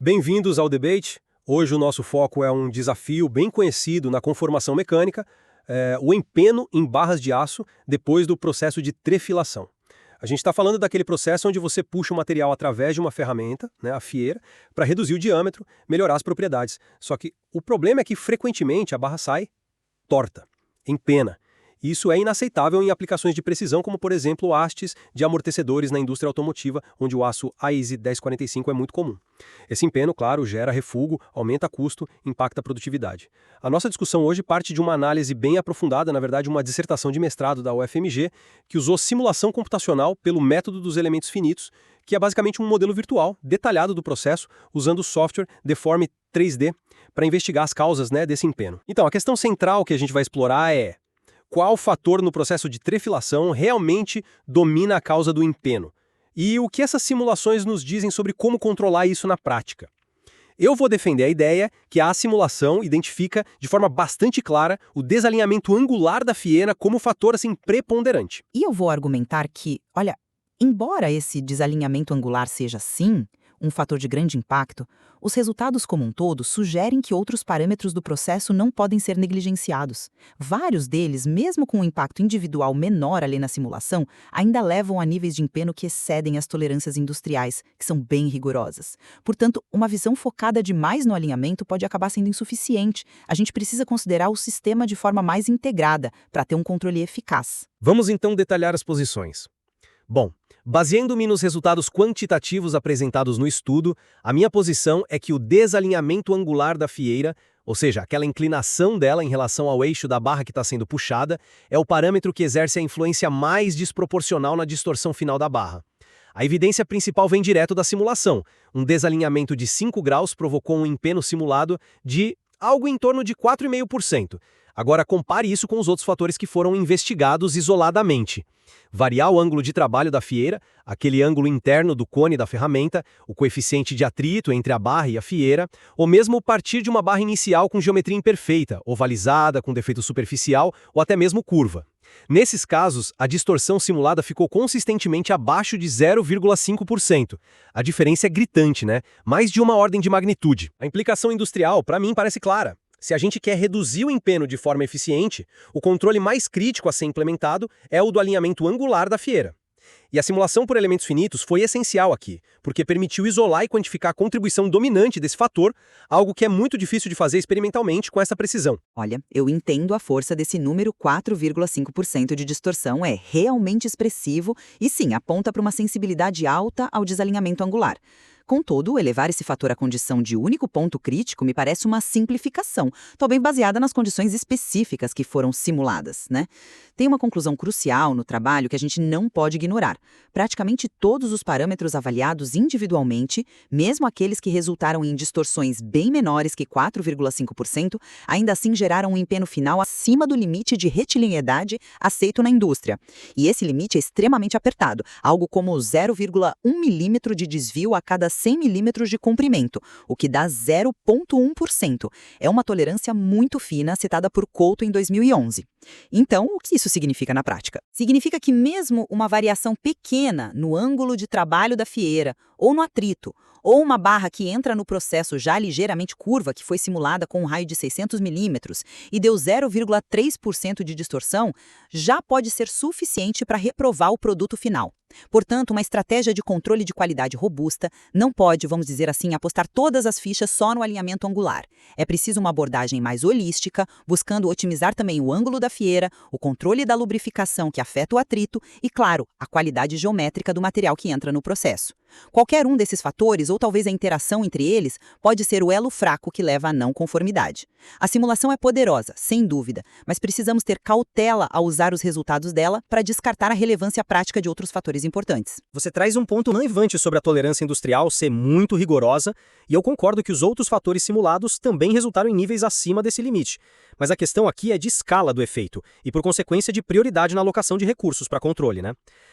Bem-vindos ao debate. Hoje o nosso foco é um desafio bem conhecido na conformação mecânica, o empeno em barras de aço depois do processo de trefilação. A gente está falando daquele processo onde você puxa o material através de uma ferramenta, né, a fieira, para reduzir o diâmetro, melhorar as propriedades. Só que o problema é que frequentemente a barra sai torta, empena. Isso é inaceitável em aplicações de precisão, como por exemplo hastes de amortecedores na indústria automotiva, onde o aço AISI 1045 é muito comum. Esse empeno, claro, gera refúgio, aumenta custo, impacta a produtividade. A nossa discussão hoje parte de uma análise bem aprofundada, na verdade uma dissertação de mestrado da UFMG, que usou simulação computacional pelo método dos elementos finitos, que é basicamente um modelo virtual, detalhado do processo, usando o software Deform 3D, para investigar as causas, desse empeno. Então, a questão central que a gente vai explorar é: qual fator no processo de trefilação realmente domina a causa do empeno? E o que essas simulações nos dizem sobre como controlar isso na prática? Eu vou defender a ideia que a simulação identifica de forma bastante clara o desalinhamento angular da fieira como fator preponderante. E eu vou argumentar que, olha, embora esse desalinhamento angular seja, sim, um fator de grande impacto, os resultados como um todo sugerem que outros parâmetros do processo não podem ser negligenciados. Vários deles, mesmo com um impacto individual menor ali na simulação, ainda levam a níveis de empeno que excedem as tolerâncias industriais, que são bem rigorosas. Portanto, uma visão focada demais no alinhamento pode acabar sendo insuficiente. A gente precisa considerar o sistema de forma mais integrada para ter um controle eficaz. Vamos então detalhar as posições. Bom, baseando-me nos resultados quantitativos apresentados no estudo, a minha posição é que o desalinhamento angular da fieira, ou seja, aquela inclinação dela em relação ao eixo da barra que está sendo puxada, é o parâmetro que exerce a influência mais desproporcional na distorção final da barra. A evidência principal vem direto da simulação. Um desalinhamento de 5 graus provocou um empeno simulado de algo em torno de 4,5%. Agora compare isso com os outros fatores que foram investigados isoladamente. Variar o ângulo de trabalho da fieira, aquele ângulo interno do cone da ferramenta, o coeficiente de atrito entre a barra e a fieira, ou mesmo partir de uma barra inicial com geometria imperfeita, ovalizada, com defeito superficial ou até mesmo curva. Nesses casos, a distorção simulada ficou consistentemente abaixo de 0,5%. A diferença é gritante, Mais de uma ordem de magnitude. A implicação industrial, para mim, parece clara. Se a gente quer reduzir o empeno de forma eficiente, o controle mais crítico a ser implementado é o do alinhamento angular da fieira. E a simulação por elementos finitos foi essencial aqui, porque permitiu isolar e quantificar a contribuição dominante desse fator, algo que é muito difícil de fazer experimentalmente com essa precisão. Olha, eu entendo a força desse número 4,5% de distorção, é realmente expressivo e sim, aponta para uma sensibilidade alta ao desalinhamento angular. Contudo, elevar esse fator à condição de único ponto crítico me parece uma simplificação, talvez baseada nas condições específicas que foram simuladas, Tem uma conclusão crucial no trabalho que a gente não pode ignorar. Praticamente todos os parâmetros avaliados individualmente, mesmo aqueles que resultaram em distorções bem menores que 4,5%, ainda assim geraram um empeno final acima do limite de retiliniedade aceito na indústria. E esse limite é extremamente apertado, algo como 0,1 milímetro de desvio a cada 100 milímetros de comprimento, o que dá 0,1%. É uma tolerância muito fina citada por Couto em 2011. Então, o que isso significa na prática? Significa que mesmo uma variação pequena no ângulo de trabalho da fieira, ou no atrito, ou uma barra que entra no processo já ligeiramente curva, que foi simulada com um raio de 600 milímetros e deu 0,3% de distorção, já pode ser suficiente para reprovar o produto final. Portanto, uma estratégia de controle de qualidade robusta não pode, vamos dizer assim, apostar todas as fichas só no alinhamento angular. É preciso uma abordagem mais holística, buscando otimizar também o ângulo da fieira, o controle da lubrificação que afeta o atrito e, claro, a qualidade geométrica do material que entra no processo. Qualquer um desses fatores, ou talvez a interação entre eles, pode ser o elo fraco que leva à não conformidade. A simulação é poderosa, sem dúvida, mas precisamos ter cautela ao usar os resultados dela para descartar a relevância prática de outros fatores importantes. Você traz um ponto relevante sobre a tolerância industrial ser muito rigorosa, e eu concordo que os outros fatores simulados também resultaram em níveis acima desse limite. Mas a questão aqui é de escala do efeito, e por consequência de prioridade na alocação de recursos para controle,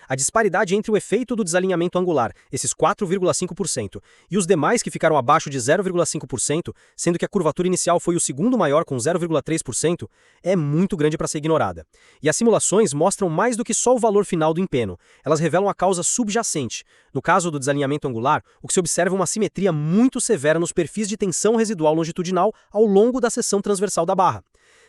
A disparidade entre o efeito do desalinhamento angular, esses 4,5%, e os demais que ficaram abaixo de 0,5%, sendo que a curvatura inicial foi o segundo maior com 0,3%, é muito grande para ser ignorada. E as simulações mostram mais do que só o valor final do empeno. Elas revelam a causa subjacente. No caso do desalinhamento angular, o que se observa é uma simetria muito severa nos perfis de tensão residual longitudinal ao longo da seção transversal da barra.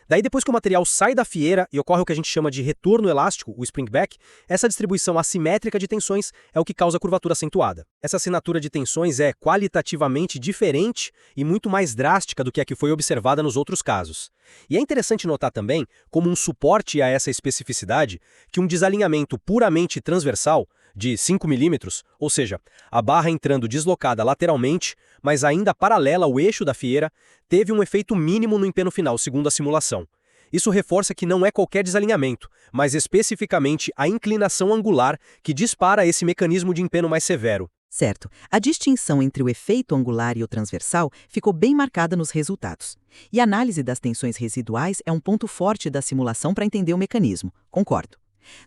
Daí, depois que o material sai da fieira e ocorre o que a gente chama de retorno elástico, o springback, essa distribuição assimétrica de tensões é o que causa a curvatura acentuada. Essa assinatura de tensões é qualitativamente diferente e muito mais drástica do que a que foi observada nos outros casos. E é interessante notar também, como um suporte a essa especificidade, que um desalinhamento puramente transversal, de 5 milímetros, ou seja, a barra entrando deslocada lateralmente, mas ainda paralela ao eixo da fieira, teve um efeito mínimo no empeno final, segundo a simulação. Isso reforça que não é qualquer desalinhamento, mas especificamente a inclinação angular que dispara esse mecanismo de empeno mais severo. Certo. A distinção entre o efeito angular e o transversal ficou bem marcada nos resultados. E a análise das tensões residuais é um ponto forte da simulação para entender o mecanismo. Concordo.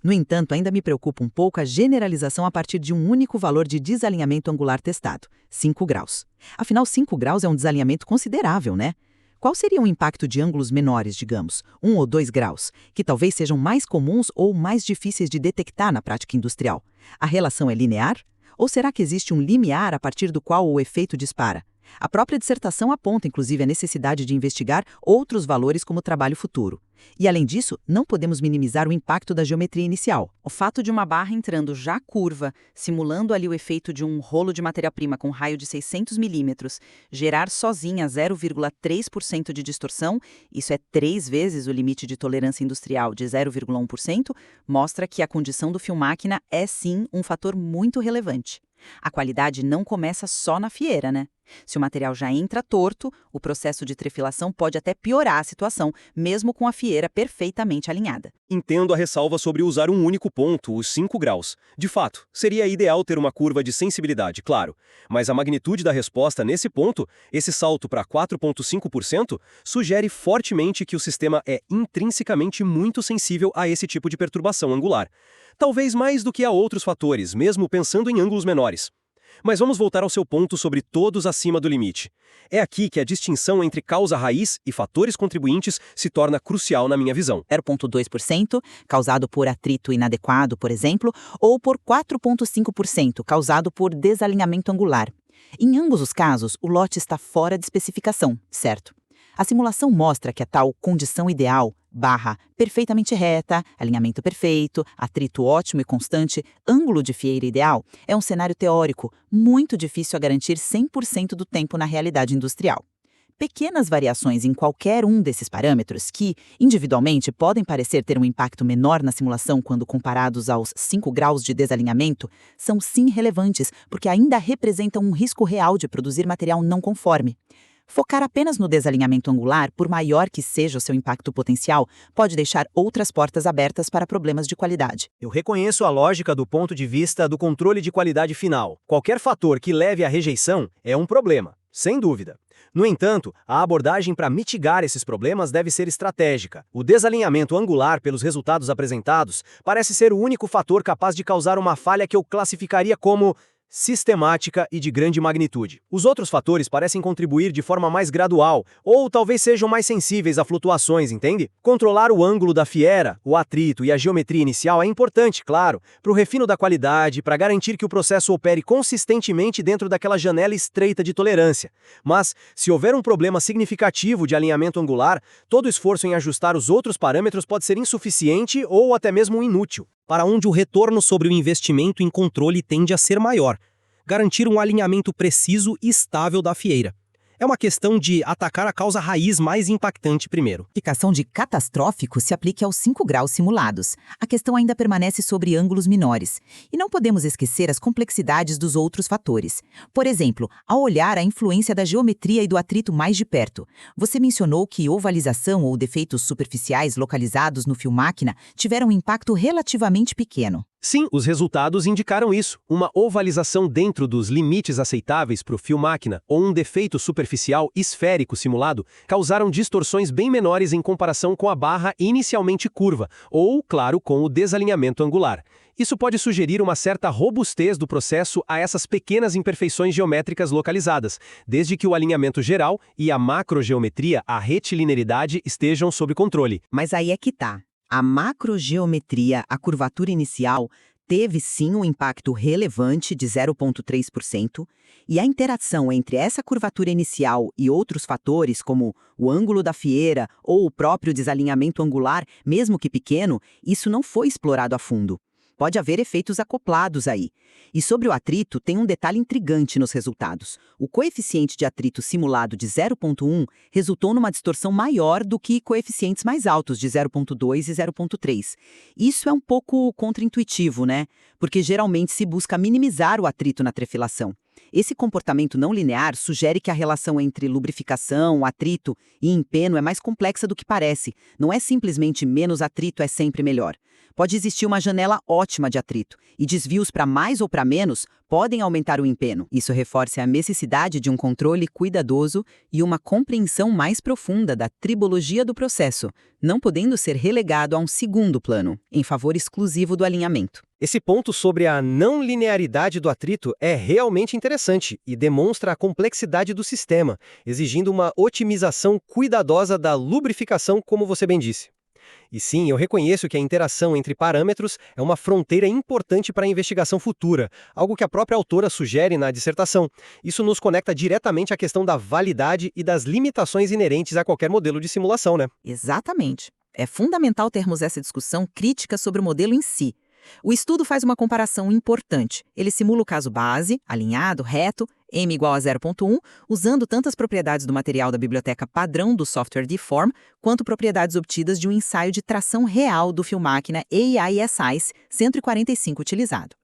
No entanto, ainda me preocupa um pouco a generalização a partir de um único valor de desalinhamento angular testado, 5 graus. Afinal, 5 graus é um desalinhamento considerável, né? Qual seria o impacto de ângulos menores, digamos, 1 ou 2 graus, que talvez sejam mais comuns ou mais difíceis de detectar na prática industrial? A relação é linear? Ou será que existe um limiar a partir do qual o efeito dispara? A própria dissertação aponta, inclusive, a necessidade de investigar outros valores como trabalho futuro. E, além disso, não podemos minimizar o impacto da geometria inicial. O fato de uma barra entrando já curva, simulando ali o efeito de um rolo de matéria-prima com raio de 600 milímetros, gerar sozinha 0,3% de distorção, isso é 3 vezes o limite de tolerância industrial de 0,1%, mostra que a condição do fio-máquina é, sim, um fator muito relevante. A qualidade não começa só na fieira, né? Se o material já entra torto, o processo de trefilação pode até piorar a situação, mesmo com a fieira perfeitamente alinhada. Entendo a ressalva sobre usar um único ponto, os 5 graus. De fato, seria ideal ter uma curva de sensibilidade, claro. Mas a magnitude da resposta nesse ponto, esse salto para 4,5%, sugere fortemente que o sistema é intrinsecamente muito sensível a esse tipo de perturbação angular. Talvez mais do que a outros fatores, mesmo pensando em ângulos menores. Mas vamos voltar ao seu ponto sobre todos acima do limite. É aqui que a distinção entre causa raiz e fatores contribuintes se torna crucial na minha visão. 0,2% causado por atrito inadequado, por exemplo, ou por 4,5% causado por desalinhamento angular. Em ambos os casos, o lote está fora de especificação, certo? A simulação mostra que a tal condição ideal, barra perfeitamente reta, alinhamento perfeito, atrito ótimo e constante, ângulo de fieira ideal, é um cenário teórico muito difícil a garantir 100% do tempo na realidade industrial. Pequenas variações em qualquer um desses parâmetros que, individualmente, podem parecer ter um impacto menor na simulação quando comparados aos 5 graus de desalinhamento, são sim relevantes porque ainda representam um risco real de produzir material não conforme. Focar apenas no desalinhamento angular, por maior que seja o seu impacto potencial, pode deixar outras portas abertas para problemas de qualidade. Eu reconheço a lógica do ponto de vista do controle de qualidade final. Qualquer fator que leve à rejeição é um problema, sem dúvida. No entanto, a abordagem para mitigar esses problemas deve ser estratégica. O desalinhamento angular, pelos resultados apresentados, parece ser o único fator capaz de causar uma falha que eu classificaria como sistemática e de grande magnitude. Os outros fatores parecem contribuir de forma mais gradual, ou talvez sejam mais sensíveis a flutuações, entende? Controlar o ângulo da fieira, o atrito e a geometria inicial é importante, claro, para o refino da qualidade, para garantir que o processo opere consistentemente dentro daquela janela estreita de tolerância. Mas, se houver um problema significativo de alinhamento angular, todo esforço em ajustar os outros parâmetros pode ser insuficiente ou até mesmo inútil, para onde o retorno sobre o investimento em controle tende a ser maior, garantir um alinhamento preciso e estável da fieira. É uma questão de atacar a causa raiz mais impactante primeiro. A aplicação de catastrófico se aplica aos 5 graus simulados. A questão ainda permanece sobre ângulos menores. E não podemos esquecer as complexidades dos outros fatores. Por exemplo, ao olhar a influência da geometria e do atrito mais de perto, você mencionou que ovalização ou defeitos superficiais localizados no fio-máquina tiveram um impacto relativamente pequeno. Sim, os resultados indicaram isso. Uma ovalização dentro dos limites aceitáveis para o fio-máquina ou um defeito superficial esférico simulado causaram distorções bem menores em comparação com a barra inicialmente curva, ou, claro, com o desalinhamento angular. Isso pode sugerir uma certa robustez do processo a essas pequenas imperfeições geométricas localizadas, desde que o alinhamento geral e a macrogeometria, a retilinearidade, estejam sob controle. Mas aí é que tá. A macrogeometria, a curvatura inicial, teve sim um impacto relevante de 0,3%, e a interação entre essa curvatura inicial e outros fatores, como o ângulo da fieira ou o próprio desalinhamento angular, mesmo que pequeno, isso não foi explorado a fundo. Pode haver efeitos acoplados aí. E sobre o atrito, tem um detalhe intrigante nos resultados. O coeficiente de atrito simulado de 0,1 resultou numa distorção maior do que coeficientes mais altos de 0,2 e 0,3. Isso é um pouco contraintuitivo, né? Porque geralmente se busca minimizar o atrito na trefilação. Esse comportamento não linear sugere que a relação entre lubrificação, atrito e empeno é mais complexa do que parece. Não é simplesmente menos atrito é sempre melhor. Pode existir uma janela ótima de atrito, e desvios para mais ou para menos podem aumentar o empeno. Isso reforça a necessidade de um controle cuidadoso e uma compreensão mais profunda da tribologia do processo, não podendo ser relegado a um segundo plano, em favor exclusivo do alinhamento. Esse ponto sobre a não linearidade do atrito é realmente interessante e demonstra a complexidade do sistema, exigindo uma otimização cuidadosa da lubrificação, como você bem disse. E sim, eu reconheço que a interação entre parâmetros é uma fronteira importante para a investigação futura, algo que a própria autora sugere na dissertação. Isso nos conecta diretamente à questão da validade e das limitações inerentes a qualquer modelo de simulação, né? Exatamente. É fundamental termos essa discussão crítica sobre o modelo em si. O estudo faz uma comparação importante. Ele simula o caso base, alinhado, reto, m igual a 0,1, usando tantas propriedades do material da biblioteca padrão do software Deform, quanto propriedades obtidas de um ensaio de tração real do fio-máquina AISICE 145 utilizado.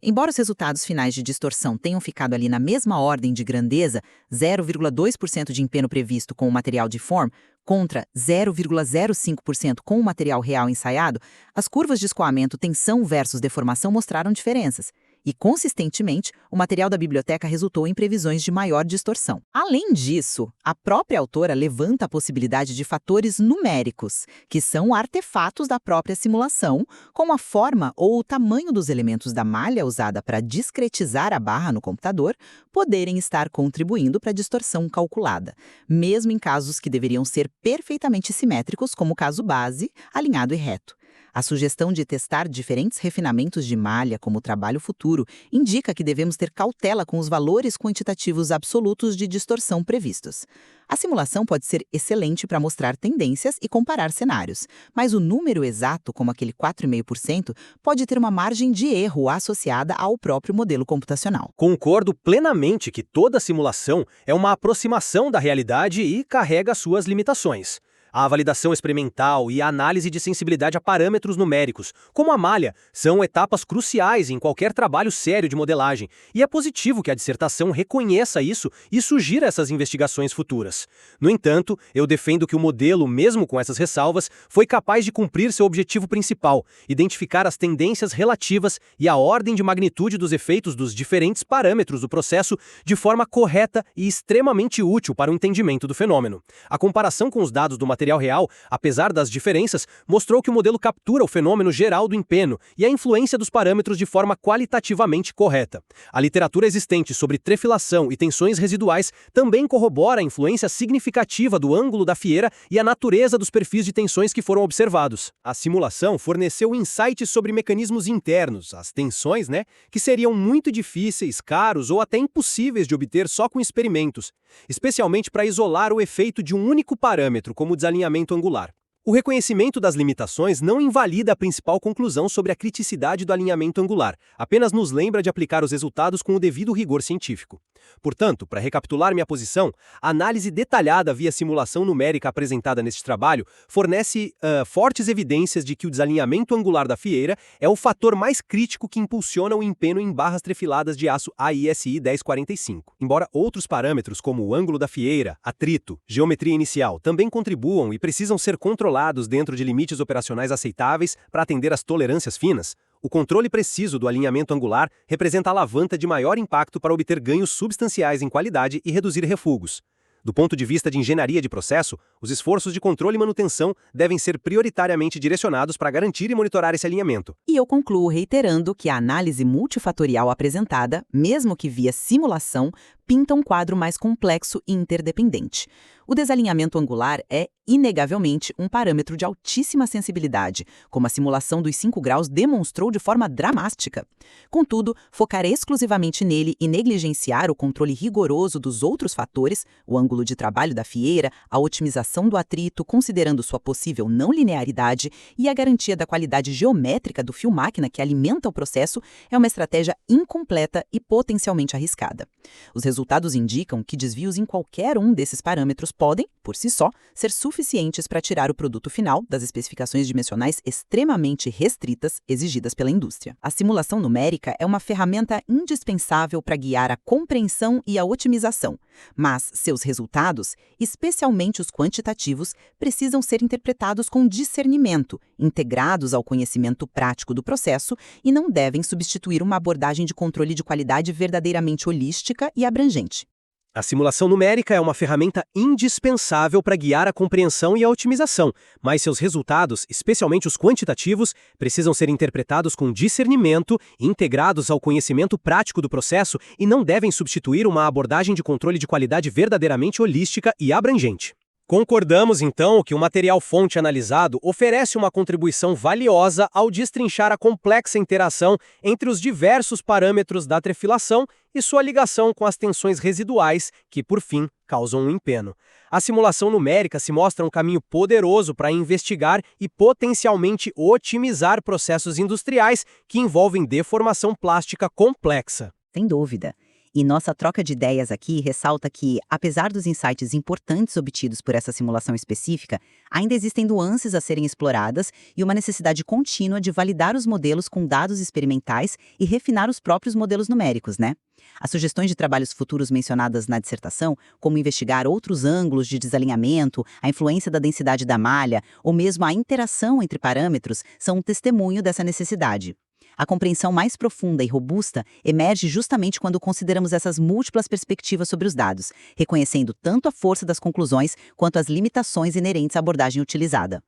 Embora os resultados finais de distorção tenham ficado ali na mesma ordem de grandeza, 0,2% de empeno previsto com o material Deform, contra 0,05% com o material real ensaiado, as curvas de escoamento tensão versus deformação mostraram diferenças. E, consistentemente, o material da biblioteca resultou em previsões de maior distorção. Além disso, a própria autora levanta a possibilidade de fatores numéricos, que são artefatos da própria simulação, como a forma ou o tamanho dos elementos da malha usada para discretizar a barra no computador, poderem estar contribuindo para a distorção calculada, mesmo em casos que deveriam ser perfeitamente simétricos, como o caso base, alinhado e reto. A sugestão de testar diferentes refinamentos de malha como trabalho futuro indica que devemos ter cautela com os valores quantitativos absolutos de distorção previstos. A simulação pode ser excelente para mostrar tendências e comparar cenários, mas o número exato, como aquele 4,5%, pode ter uma margem de erro associada ao próprio modelo computacional. Concordo plenamente que toda simulação é uma aproximação da realidade e carrega suas limitações. A validação experimental e a análise de sensibilidade a parâmetros numéricos, como a malha, são etapas cruciais em qualquer trabalho sério de modelagem, e é positivo que a dissertação reconheça isso e sugira essas investigações futuras. No entanto, eu defendo que o modelo, mesmo com essas ressalvas, foi capaz de cumprir seu objetivo principal, identificar as tendências relativas e a ordem de magnitude dos efeitos dos diferentes parâmetros do processo de forma correta e extremamente útil para o entendimento do fenômeno. A comparação com os dados do material real, apesar das diferenças, mostrou que o modelo captura o fenômeno geral do empeno e a influência dos parâmetros de forma qualitativamente correta. A literatura existente sobre trefilação e tensões residuais também corrobora a influência significativa do ângulo da fieira e a natureza dos perfis de tensões que foram observados. A simulação forneceu insights sobre mecanismos internos, as tensões, que seriam muito difíceis, caros ou até impossíveis de obter só com experimentos, especialmente para isolar o efeito de um único parâmetro, como o desalinhamento angular. O reconhecimento das limitações não invalida a principal conclusão sobre a criticidade do alinhamento angular, apenas nos lembra de aplicar os resultados com o devido rigor científico. Portanto, para recapitular minha posição, a análise detalhada via simulação numérica apresentada neste trabalho fornece fortes evidências de que o desalinhamento angular da fieira é o fator mais crítico que impulsiona o empeno em barras trefiladas de aço AISI 1045. Embora outros parâmetros como o ângulo da fieira, atrito, geometria inicial também contribuam e precisam ser controlados dentro de limites operacionais aceitáveis para atender às tolerâncias finas, O controle preciso do alinhamento angular representa a alavanca de maior impacto para obter ganhos substanciais em qualidade e reduzir refugos. Do ponto de vista de engenharia de processo, os esforços de controle e manutenção devem ser prioritariamente direcionados para garantir e monitorar esse alinhamento. E eu concluo reiterando que a análise multifatorial apresentada, mesmo que via simulação, pinta um quadro mais complexo e interdependente. O desalinhamento angular é, inegavelmente, um parâmetro de altíssima sensibilidade, como a simulação dos 5 graus demonstrou de forma dramática. Contudo, focar exclusivamente nele e negligenciar o controle rigoroso dos outros fatores, o ângulo de trabalho da fieira, a otimização do atrito, considerando sua possível não linearidade e a garantia da qualidade geométrica do fio-máquina que alimenta o processo, é uma estratégia incompleta e potencialmente arriscada. Os resultados indicam que desvios em qualquer um desses parâmetros podem, por si só, ser suficientes para tirar o produto final das especificações dimensionais extremamente restritas exigidas pela indústria. A simulação numérica é uma ferramenta indispensável para guiar a compreensão e a otimização, mas seus resultados, especialmente os quantitativos, precisam ser interpretados com discernimento, integrados ao conhecimento prático do processo e não devem substituir uma abordagem de controle de qualidade verdadeiramente holística e abrangente. A simulação numérica é uma ferramenta indispensável para guiar a compreensão e a otimização, mas seus resultados, especialmente os quantitativos, precisam ser interpretados com discernimento, integrados ao conhecimento prático do processo e não devem substituir uma abordagem de controle de qualidade verdadeiramente holística e abrangente. Concordamos, então, que o material-fonte analisado oferece uma contribuição valiosa ao destrinchar a complexa interação entre os diversos parâmetros da trefilação e sua ligação com as tensões residuais que, por fim, causam um empeno. A simulação numérica se mostra um caminho poderoso para investigar e potencialmente otimizar processos industriais que envolvem deformação plástica complexa. Sem dúvida. E nossa troca de ideias aqui ressalta que, apesar dos insights importantes obtidos por essa simulação específica, ainda existem nuances a serem exploradas e uma necessidade contínua de validar os modelos com dados experimentais e refinar os próprios modelos numéricos, né? As sugestões de trabalhos futuros mencionadas na dissertação, como investigar outros ângulos de desalinhamento, a influência da densidade da malha ou mesmo a interação entre parâmetros, são um testemunho dessa necessidade. A compreensão mais profunda e robusta emerge justamente quando consideramos essas múltiplas perspectivas sobre os dados, reconhecendo tanto a força das conclusões quanto as limitações inerentes à abordagem utilizada.